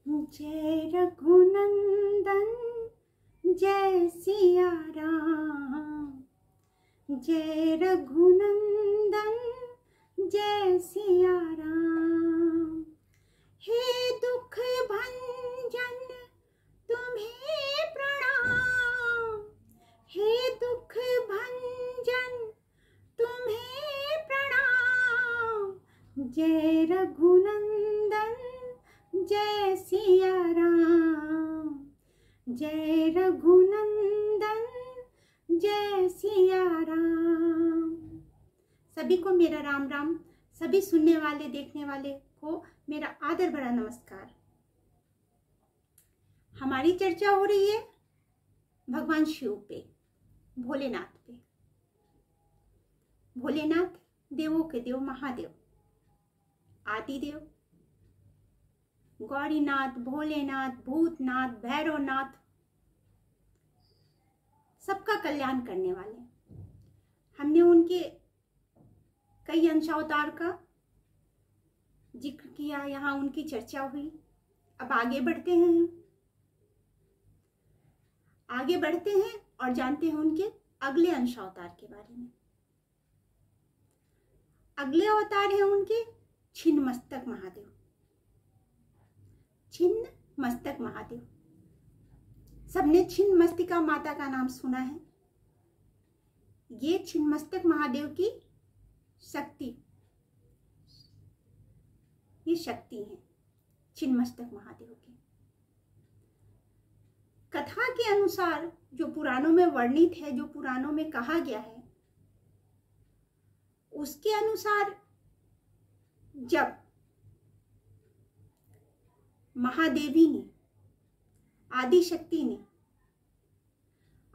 जय रघुनंदन जय सिया राम, जय रघुनंदन जय सिया राम। हे दुख भंजन तुम्हें प्रणाम, हे दुख भंजन तुम्हें प्रणाम। जय रघुनंदन जय सिया राम, जय रघुनंदन जय सिया राम। सभी को मेरा राम राम। सभी सुनने वाले देखने वाले को मेरा आदर भरा नमस्कार। हमारी चर्चा हो रही है भगवान शिव पे, भोलेनाथ पे। भोलेनाथ देवों के देव, महादेव, आदिदेव, गौरीनाथ, भोलेनाथ, भूतनाथ, भैरवनाथ, सबका कल्याण करने वाले। हमने उनके कई अंशावतार का जिक्र किया, यहाँ उनकी चर्चा हुई। अब आगे बढ़ते हैं, और जानते हैं उनके अगले अंशावतार के बारे में। अगले अवतार हैं उनके छिन्नमस्तक महादेव। छिन्नमस्तक महादेव, सबने छिन्नमस्तिका माता का नाम सुना है। ये छिन्नमस्तक महादेव की शक्ति, ये शक्ति है छिन्नमस्तक महादेव की। कथा के अनुसार जो पुराणों में वर्णित है, जो पुराणों में कहा गया है, उसके अनुसार जब महादेवी ने, आदि शक्ति ने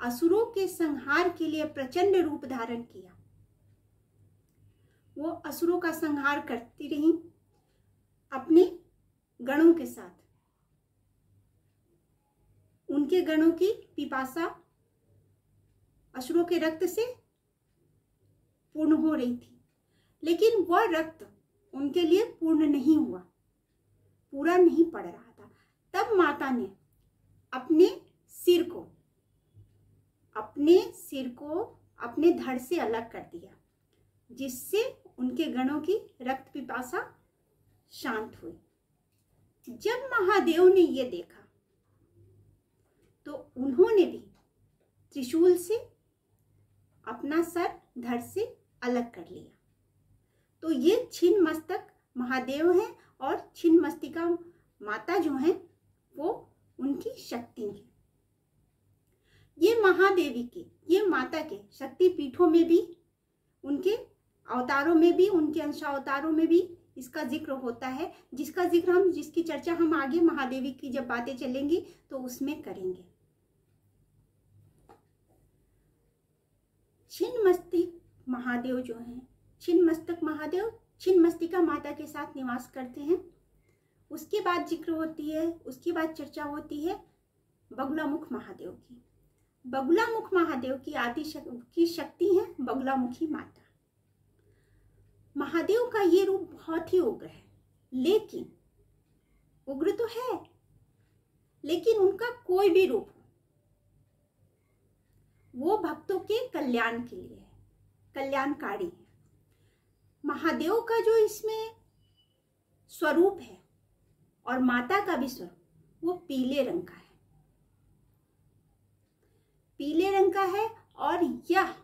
असुरों के संहार के लिए प्रचंड रूप धारण किया, वो असुरों का संहार करती रही अपने गणों के साथ। उनके गणों की पिपासा असुरों के रक्त से पूर्ण हो रही थी, लेकिन वह रक्त उनके लिए पूर्ण नहीं हुआ, पूरा नहीं पड़ रहा था। तब माता ने अपने सिर को अपने धड़ से अलग कर दिया, जिससे उनके गणों की रक्त पिपासा शांत हुई। जब महादेव ने ये देखा तो उन्होंने भी त्रिशूल से अपना सर धड़ से अलग कर लिया। तो ये छिन्नमस्तक महादेव हैं, और छिन्नमस्तिका माता जो हैं वो उनकी शक्ति है। ये महादेवी के, ये माता के शक्ति पीठों में भी, उनके अवतारों में भी, उनके अंशावतारों में भी इसका जिक्र होता है, जिसकी चर्चा हम आगे महादेवी की जब बातें चलेंगी तो उसमें करेंगे। छिन्नमस्तिक महादेव जो हैं, छिन्नमस्तक महादेव छिन्नमस्तिका माता के साथ निवास करते हैं। उसके बाद जिक्र होती है, उसके बाद चर्चा होती है बगुलामुख महादेव की। बगुलामुख महादेव की आदि की शक्ति है बगुलामुखी माता। महादेव का ये रूप बहुत ही उग्र है, लेकिन उग्र तो है, लेकिन उनका कोई भी रूप वो भक्तों के कल्याण के लिए है, कल्याणकारी है। महादेव का जो इसमें स्वरूप है और माता का भी स्वरूप, वो पीले रंग का है, पीले रंग का है। और यह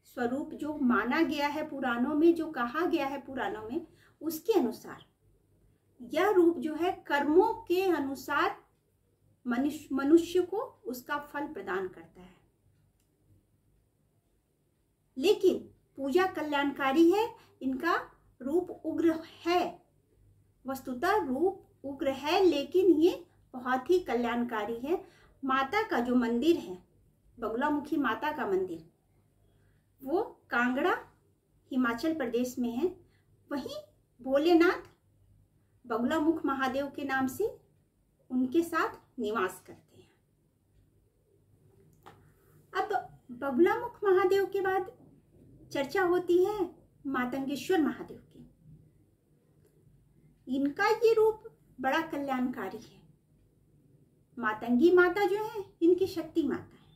स्वरूप जो माना गया है पुराणों में, जो कहा गया है पुराणों में, उसके अनुसार यह रूप जो है कर्मों के अनुसार मनुष्य को उसका फल प्रदान करता है। लेकिन पूजा कल्याणकारी है, इनका रूप उग्र है, वस्तुतः रूप उग्र है, लेकिन ये बहुत ही कल्याणकारी है। माता का जो मंदिर है, बगुलामुखी माता का मंदिर, वो कांगड़ा हिमाचल प्रदेश में है। वहीं भोलेनाथ बगुलामुख महादेव के नाम से उनके साथ निवास करते हैं। अब बगुलामुख महादेव के बाद चर्चा होती है मातंगेश्वर महादेव की। इनका ये रूप बड़ा कल्याणकारी है, मातंगी माता जो है इनकी शक्ति माता है,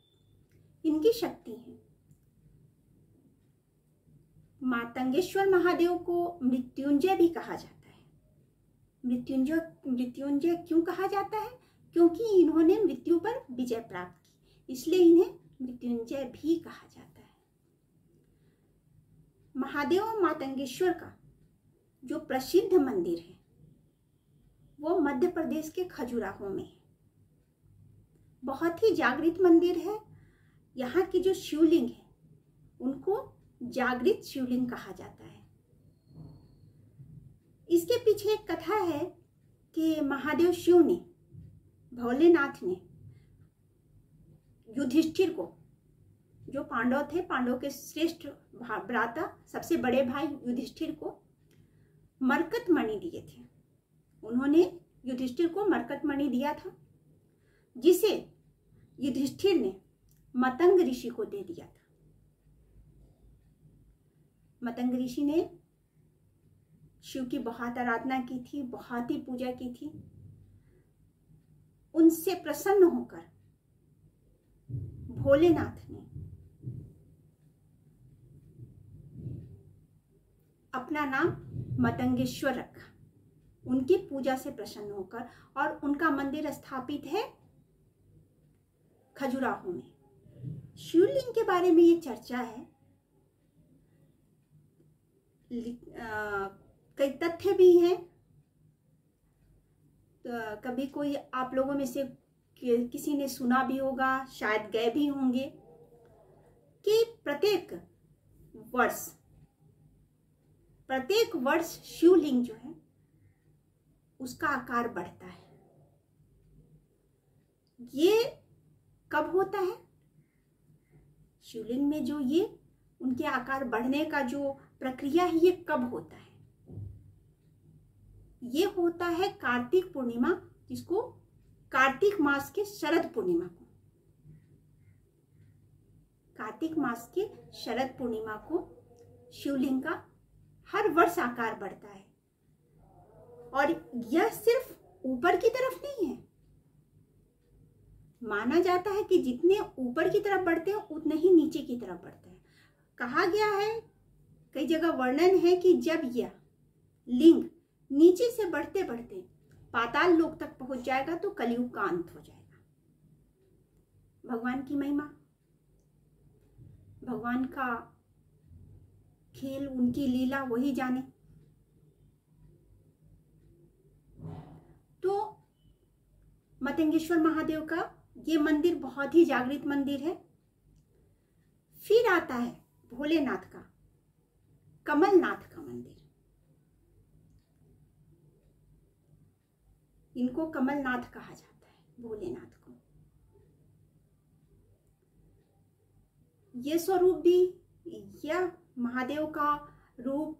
इनकी शक्ति है। मातंगेश्वर महादेव को मृत्युंजय भी कहा जाता है। मृत्युंजय क्यों कहा जाता है? क्योंकि इन्होंने मृत्यु पर विजय प्राप्त की, इसलिए इन्हें मृत्युंजय भी कहा जाता है। महादेव और मातंगेश्वर का जो प्रसिद्ध मंदिर है वो मध्य प्रदेश के खजुराहो में है। बहुत ही जागृत मंदिर है। यहाँ की जो शिवलिंग है उनको जागृत शिवलिंग कहा जाता है। इसके पीछे एक कथा है कि महादेव शिव ने, भोलेनाथ ने युधिष्ठिर को, जो पांडव थे, पांडव के श्रेष्ठ भ्राता, सबसे बड़े भाई युधिष्ठिर को मरकत मणि दिए थे। उन्होंने युधिष्ठिर को मरकत मणि दिया था, जिसे युधिष्ठिर ने मतंग ऋषि को दे दिया था। मतंग ऋषि ने शिव की बहुत आराधना की थी, बहुत ही पूजा की थी। उनसे प्रसन्न होकर भोलेनाथ ने अपना नाम मतंगेश्वर रखा, उनकी पूजा से प्रसन्न होकर, और उनका मंदिर स्थापित है खजुराहो में। शिवलिंग के बारे में ये चर्चा है, कई तथ्य भी हैं। तो कभी कोई आप लोगों में से किसी ने सुना भी होगा, शायद गए भी होंगे, कि प्रत्येक वर्ष शिवलिंग जो है उसका आकार बढ़ता है। ये कब होता है? शिवलिंग में जो ये उनके आकार बढ़ने का जो प्रक्रिया है, ये कब होता है? ये होता है कार्तिक पूर्णिमा, जिसको कार्तिक मास के शरद पूर्णिमा को, कार्तिक मास के शरद पूर्णिमा को शिवलिंग का हर वर्ष आकार बढ़ता है। और यह सिर्फ ऊपर की तरफ नहीं है। माना जाता है कि जितने ऊपर की तरफ बढ़ते हैं उतने ही नीचे की तरफ बढ़ते हैं। कहा गया है, कई जगह वर्णन है कि जब यह लिंग नीचे से बढ़ते बढ़ते पाताल लोक तक पहुंच जाएगा तो कलयुग का अंत हो जाएगा। भगवान की महिमा, भगवान का खेल, उनकी लीला वही जाने। तो मतंगेश्वर महादेव का ये मंदिर बहुत ही जागृत मंदिर है। फिर आता है भोलेनाथ का कमलनाथ का मंदिर। इनको कमलनाथ कहा जाता है, भोलेनाथ को। ये स्वरूप भी, यह महादेव का रूप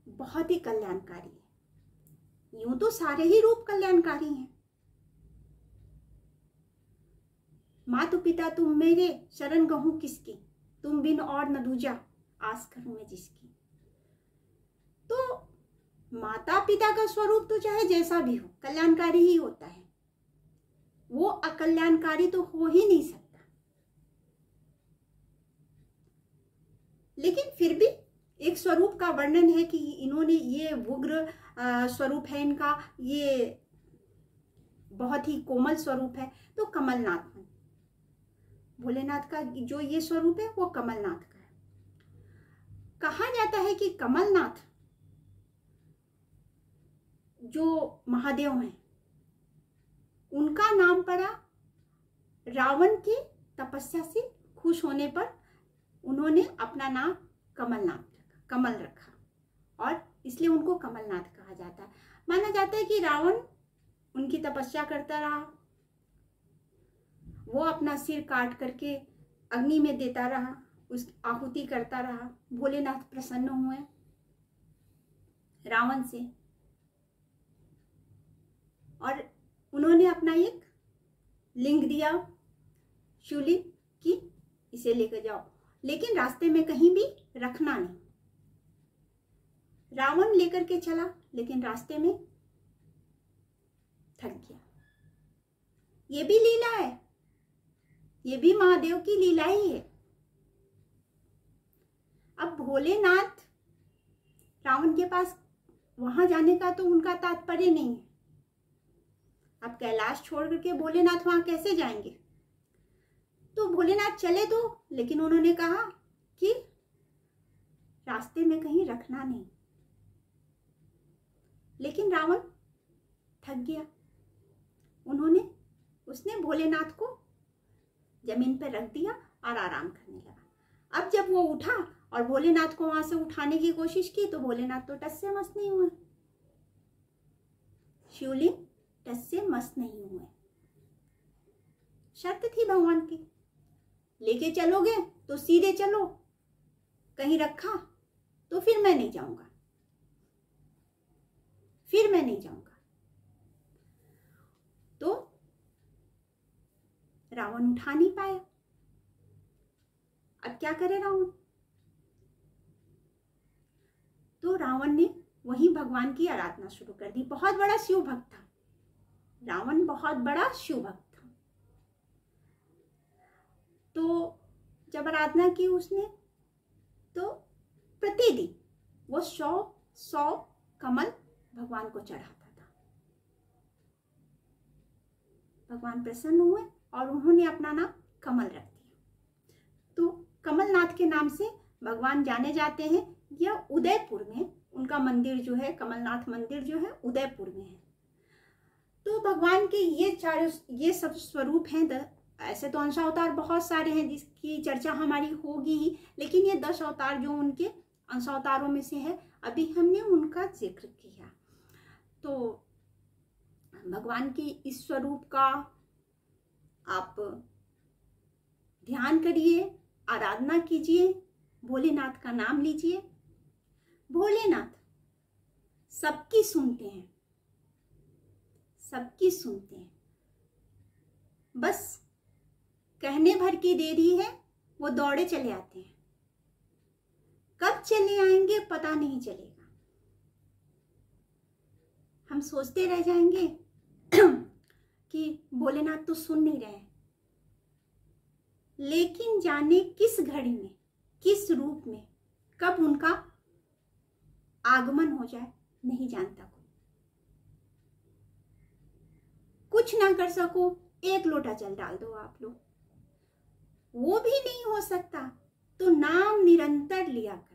बहुत ही कल्याणकारी है। यूं तो सारे ही रूप कल्याणकारी हैं। मातु पिता तुम मेरे, शरण गहूं किसकी, तुम बिन और न दूजा, आस करूं मैं जिसकी। तो माता पिता का स्वरूप तो चाहे जैसा भी हो, कल्याणकारी ही होता है। वो अकल्याणकारी तो हो ही नहीं सकता। लेकिन फिर भी एक स्वरूप का वर्णन है कि इन्होंने, ये उग्र स्वरूप है इनका, ये बहुत ही कोमल स्वरूप है। तो कमलनाथ, भोलेनाथ का जो ये स्वरूप है वो कमलनाथ का है। कहा जाता है कि कमलनाथ जो महादेव हैं उनका नाम पड़ा रावण की तपस्या से खुश होने पर उन्होंने अपना नाम कमल रखा, और इसलिए उनको कमलनाथ कहा जाता है। माना जाता है कि रावण उनकी तपस्या करता रहा, वो अपना सिर काट करके अग्नि में देता रहा, उस आहुति करता रहा। भोलेनाथ प्रसन्न हुए रावण से और उन्होंने अपना एक लिंग दिया, शिवलिंग, की इसे लेकर जाओ, लेकिन रास्ते में कहीं भी रखना नहीं। रावण लेकर के चला, लेकिन रास्ते में थक गया। ये भी लीला है, ये भी महादेव की लीला ही है। अब भोलेनाथ, रावण के पास वहां जाने का तो उनका तात्पर्य नहीं है। अब कैलाश छोड़ करके भोलेनाथ वहां कैसे जाएंगे? तो भोलेनाथ चले तो, लेकिन उन्होंने कहा कि रास्ते में कहीं रखना नहीं। लेकिन रावण थक गया। उसने भोलेनाथ को जमीन पर रख दिया और आराम करने लगा। अब जब वो उठा और भोलेनाथ को वहां से उठाने की कोशिश की तो भोलेनाथ तो टस से मस नहीं हुए, शिवलिंग टस से मस नहीं हुए। शर्त थी भगवान की, लेके चलोगे तो सीधे चलो, कहीं रखा तो फिर मैं नहीं जाऊंगा, फिर मैं नहीं जाऊंगा। तो रावण उठा नहीं पाया। अब क्या करे रावण? तो रावण ने वही भगवान की आराधना शुरू कर दी। बहुत बड़ा शिव भक्त था रावण, बहुत बड़ा शिव भक्त था। तो जब आराधना की उसने तो प्रतिदिन वो 100 कमल भगवान को चढ़ाता था। भगवान प्रसन्न हुए और उन्होंने अपना नाम कमल रख दिया। तो कमलनाथ के नाम से भगवान जाने जाते हैं। यह उदयपुर में उनका मंदिर जो है, कमलनाथ मंदिर जो है उदयपुर में है। तो भगवान के ये सब स्वरूप हैं। ऐसे तो अंश अवतार बहुत सारे हैं जिसकी चर्चा हमारी होगी ही, लेकिन ये 10 अवतार जो उनके अंश अवतारों में से है, अभी हमने उनका जिक्र किया। तो भगवान के इस स्वरूप का आप ध्यान करिए, आराधना कीजिए, भोलेनाथ का नाम लीजिए। भोलेनाथ सबकी सुनते हैं, सबकी सुनते हैं। बस कहने भर की देरी है, वो दौड़े चले आते हैं। कब चले आएंगे पता नहीं चलेगा। हम सोचते रह जाएंगे कि भोलेनाथ तो सुन नहीं रहे, लेकिन जाने किस घड़ी में, किस रूप में, कब उनका आगमन हो जाए नहीं जानता कोई। कुछ ना कर सको, एक लोटा जल डाल दो आप लोग, वो भी नहीं हो सकता तो नाम निरंतर लिया करें।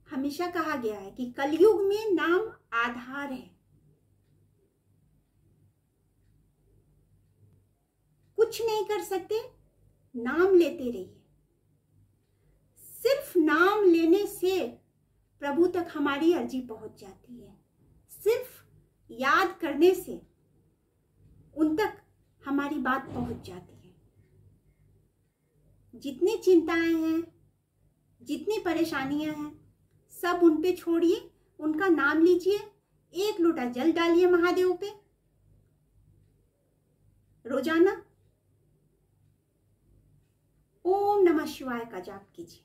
हमेशा कहा गया है कि कलयुग में नाम आधार है। कुछ नहीं कर सकते, नाम लेते रहिए। सिर्फ नाम लेने से प्रभु तक हमारी अर्जी पहुंच जाती है। सिर्फ याद करने से उन तक हमारी बात पहुंच जाती है। जितनी चिंताएं हैं, जितनी परेशानियां हैं, सब उन पे छोड़िए, उनका नाम लीजिए, एक लोटा जल डालिए महादेव पे रोजाना। ओम नमः शिवाय का जाप कीजिए,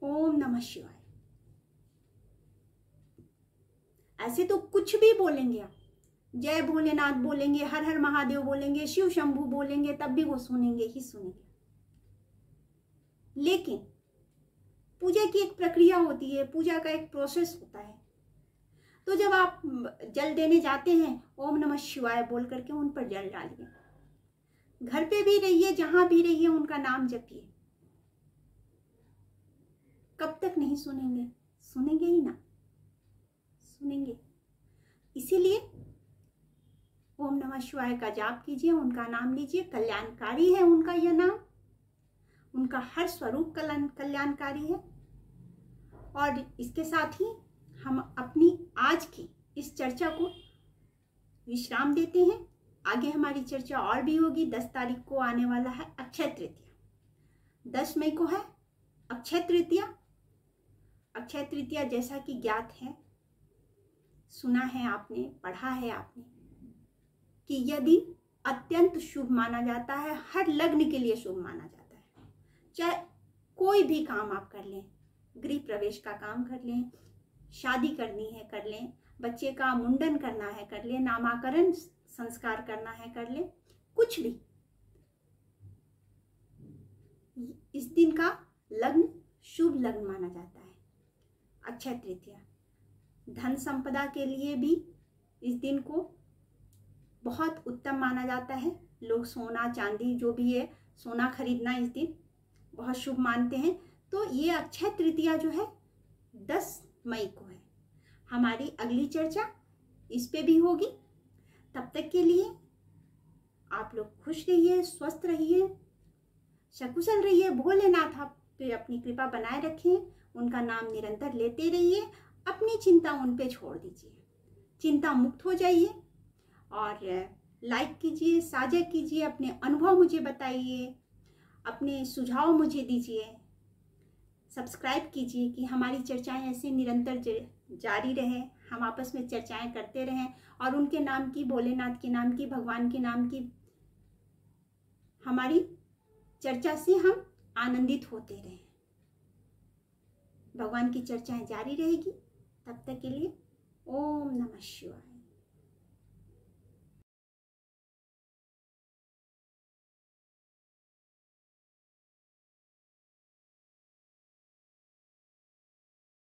ओम नमः शिवाय। ऐसे तो कुछ भी बोलेंगे आप, जय भोलेनाथ बोलेंगे, हर हर महादेव बोलेंगे, शिव शंभू बोलेंगे, तब भी वो सुनेंगे ही सुनेंगे। लेकिन पूजा की एक प्रक्रिया होती है, पूजा का एक प्रोसेस होता है। तो जब आप जल देने जाते हैं, ओम नमः शिवाय बोल करके उन पर जल डालिए। घर पे भी रहिए, जहां भी रहिए, उनका नाम जपिए। कब तक नहीं सुनेंगे? सुनेंगे ही ना, सुनेंगे। इसीलिए ओम नमः शिवाय का जाप कीजिए, उनका नाम लीजिए। कल्याणकारी है उनका यह नाम, उनका हर स्वरूप कल्याणकारी है। और इसके साथ ही हम अपनी आज की इस चर्चा को विश्राम देते हैं। आगे हमारी चर्चा और भी होगी। 10 तारीख को आने वाला है अक्षय तृतीया। 10 मई को है अक्षय तृतीया। अक्षय तृतीया जैसा कि ज्ञात है, सुना है आपने, पढ़ा है आपने, कि यह दिन अत्यंत शुभ माना जाता है। हर लग्न के लिए शुभ माना जाता है। चाहे कोई भी काम आप कर लें, गृह प्रवेश का काम कर लें, शादी करनी है कर लें, बच्चे का मुंडन करना है कर लें, नामकरण संस्कार करना है कर लें, कुछ भी। इस दिन का लग्न शुभ लग्न माना जाता है। अक्षय तृतीया धन संपदा के लिए भी इस दिन को बहुत उत्तम माना जाता है। लोग सोना चांदी जो भी है सोना खरीदना इस दिन बहुत शुभ मानते हैं। तो ये अक्षय तृतीया जो है 10 मई को है। हमारी अगली चर्चा इस पे भी होगी। तब तक के लिए आप लोग खुश रहिए, स्वस्थ रहिए, सकुशल रहिए। भोलेनाथ आप पे अपनी कृपा बनाए रखें, उनका नाम निरंतर लेते रहिए, अपनी चिंता उन पे छोड़ दीजिए, चिंता मुक्त हो जाइए। और लाइक कीजिए, साझा कीजिए, अपने अनुभव मुझे बताइए, अपने सुझाव मुझे दीजिए, सब्सक्राइब कीजिए कि हमारी चर्चाएं ऐसे निरंतर जारी रहे, हम आपस में चर्चाएं करते रहें और उनके नाम की, भोलेनाथ के नाम की, भगवान के नाम की हमारी चर्चा से हम आनंदित होते रहें। भगवान की चर्चाएं जारी रहेगी। तब तक के लिए ओम नमः शिवाय।